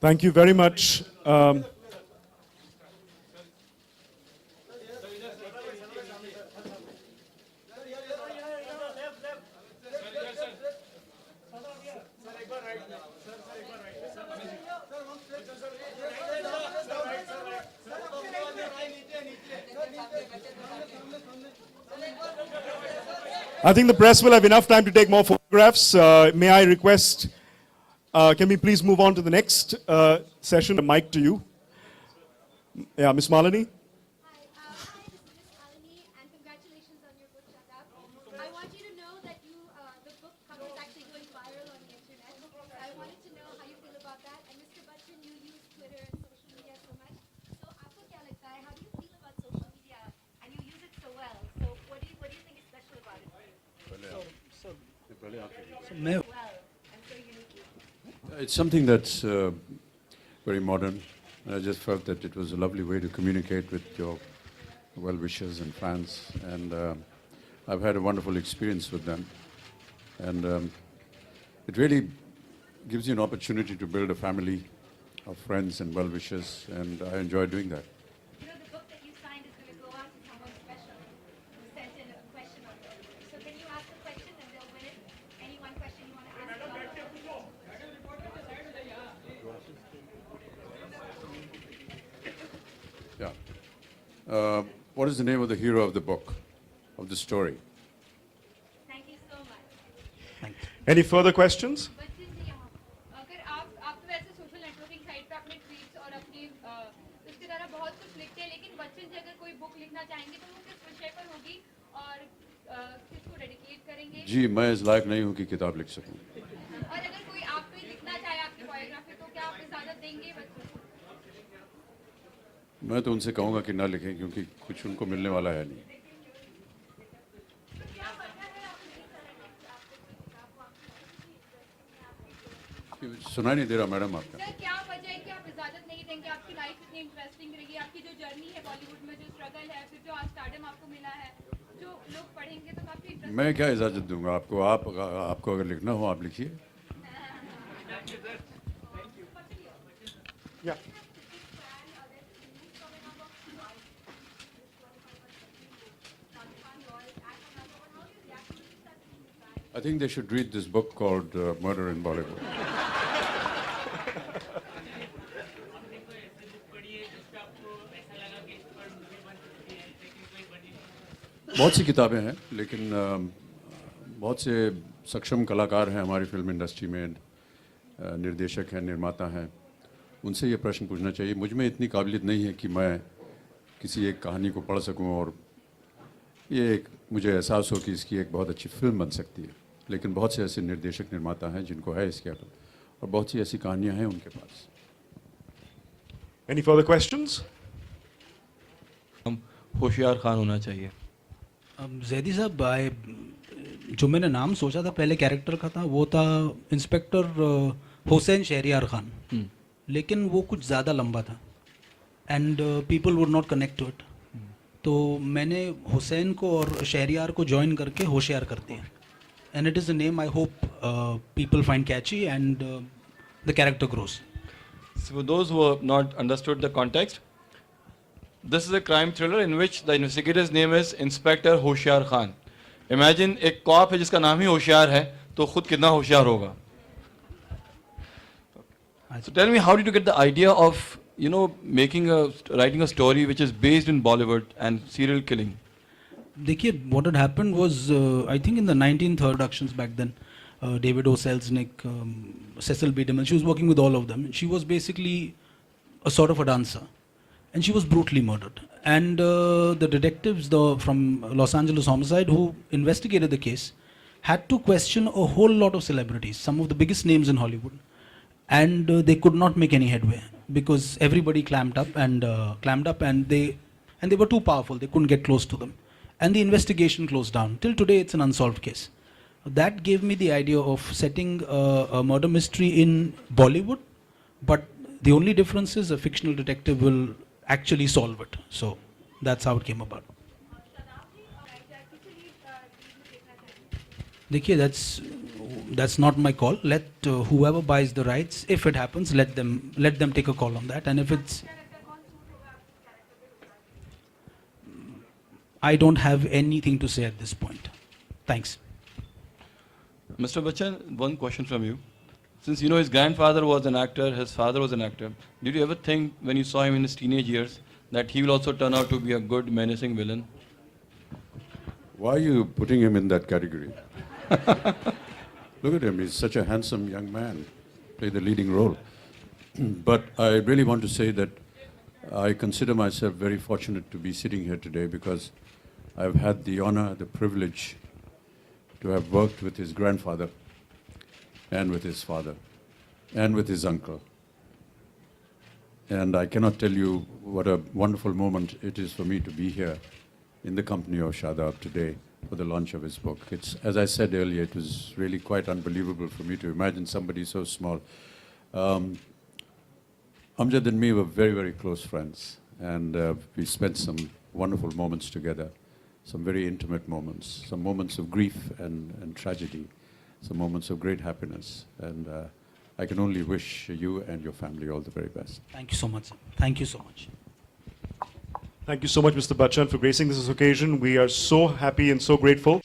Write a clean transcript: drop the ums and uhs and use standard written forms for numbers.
Thank you very much. I think the press will have enough time to take more photographs. May I request, can we please move on to the next session? A mic to you. Yeah, Ms. Malini. Hi, this is Miss Malini, and congratulations on your book, Shut Up. I want you to know that the book cover is actually going viral on the internet. I wanted to know how you feel about that. And Mr. Bachchan, you use Twitter and social media so much. So, आपको क्या लगता है? How do you feel about social media? And you use it so well. So, what do you think is special about it? It's something that's very modern. I just felt that it was a lovely way to communicate with your well-wishers and fans, and I've had a wonderful experience with them. And it really gives you an opportunity to build a family of friends and well-wishers, and I enjoy doing that. You know, the book that you signed is going to go out to someone special who sent in a question on it. So, can you ask the question and they'll win it? Any one question you want to ask about the book? Yeah. What is the name of the hero of the book, of the story? Thank you so much. Any further questions? Bachchan ji यहाँ अगर आप तो वैसे social networking site पे अपने tweets और अपनी उसकी तरह बहुत कुछ लिखते हैं, लेकिन बच्चन जी अगर कोई बुक लिखना चाहेंगे तो वो किस विषय पर होगी और किसको डेडिकेट करेंगे? जी, मैं इस लायक नहीं हूँ कि किताब लिख सकूँ। और अगर कोई आपको लिखना चाहे आपकी बायोग्राफी तो क्या आप इजाजत देंगे बच्चन को? मैं तो उनसे कहूँगा कि ना लिखें, क्योंकि कुछ उनको मिलने वाला है नहीं। सुनाई नहीं दे रहा मैडम आपका। सर क्या वजह है कि आप इजाजत नहीं देंगे? आपकी लाइफ इतनी इंटरेस्टिंग रही, आपकी जो जर्नी है बॉलीवुड में, जो स्ट्रगल है, फिर जो आज स्टारडम आपको मिला है, जो लोग पढ़ेंगे तो काफी इंटरेस्टिंग। मैं क्या इजाज़त दूंगा आपको? आपको अगर लिखना हो आप लिखिए। Yeah. I think they should read this book called Murder in Bollywood. बहुत सी किताबें हैं, लेकिन बहुत से सक्षम कलाकार हैं हमारी फिल्म इंडस्ट्री में, निर्देशक हैं, निर्माता हैं। उनसे ये प्रश्न पूछना चाहिए। मुझ में इतनी काबिलियत नहीं है कि मैं किसी एक कहानी को पढ़ सकूं और ये एक मुझे एहसास हो कि इसकी एक बहुत अच्छी फिल्म बन सकती है। लेकिन बहुत से ऐसे निर्देशक निर्माता हैं जिनको है इसके अकल, और बहुत सी ऐसी कहानियाँ हैं उनके पास। Any further questions? होशियार खान होना चाहिए। जैदी साहब, जो मैंने नाम सोचा था पहले कैरेक्टर का था वो था इंस्पेक्टर हुसैन शहरियार खान, लेकिन वो कुछ ज़्यादा लंबा था and people would not connect to it. तो मैंने हुसैन को और शहरियार को ज्वाइन करके होशियार कर दिया, and it is a name I hope people find Kainchi and the character grows. So for those who have not understood the context, this is a crime thriller in which the investigator's name is Inspector होशियार Khan. Imagine एक corp है जिसका नाम ही होशियार है, तो खुद कितना होशियार होगा. So tell me, how did you get the idea of, you know, writing a story which is based in Bollywood and serial killing? देखिए, what had happened was I think in the 1930 productions back then, David O. Selznick, Cecil B. DeMille, she was working with all of them. She was basically a sort of a dancer, and she was brutally murdered. And the detectives from Los Angeles Homicide who investigated the case had to question a whole lot of celebrities, some of the biggest names in Hollywood, and they could not make any headway because everybody clamped up and they were too powerful. They couldn't get close to them, and the investigation closed down. Till today, it's an unsolved case. That gave me the idea of setting a murder mystery in Bollywood, but the only difference is a fictional detective will actually solve it. So that's how it came about. देखिए, that's not my call. Let whoever buys the rights, if it happens, let them take a call on that. And if it's, I don't have anything to say at this point. Thanks. Mr. Bachchan, one question from you. Since you know his grandfather was an actor, his father was an actor, did you ever think when you saw him in his teenage years that he will also turn out to be a good menacing villain? Why are you putting him in that category? Look at him, he's such a handsome young man, play the leading role. But I really want to say that I consider myself very fortunate to be sitting here today because I've had the honor, the privilege to have worked with his grandfather and with his father and with his uncle. And I cannot tell you what a wonderful moment it is for me to be here in the company of Shadab today for the launch of his book. It's, as I said earlier, it was really quite unbelievable for me to imagine somebody so small. Amjad and me were very, very close friends, and we spent some wonderful moments together, some very intimate moments, some moments of grief and tragedy, some moments of great happiness. And I can only wish you and your family all the very best. Thank you so much. Thank you so much. Thank you so much, Mr. Bachchan, for gracing this occasion. We are so happy and so grateful.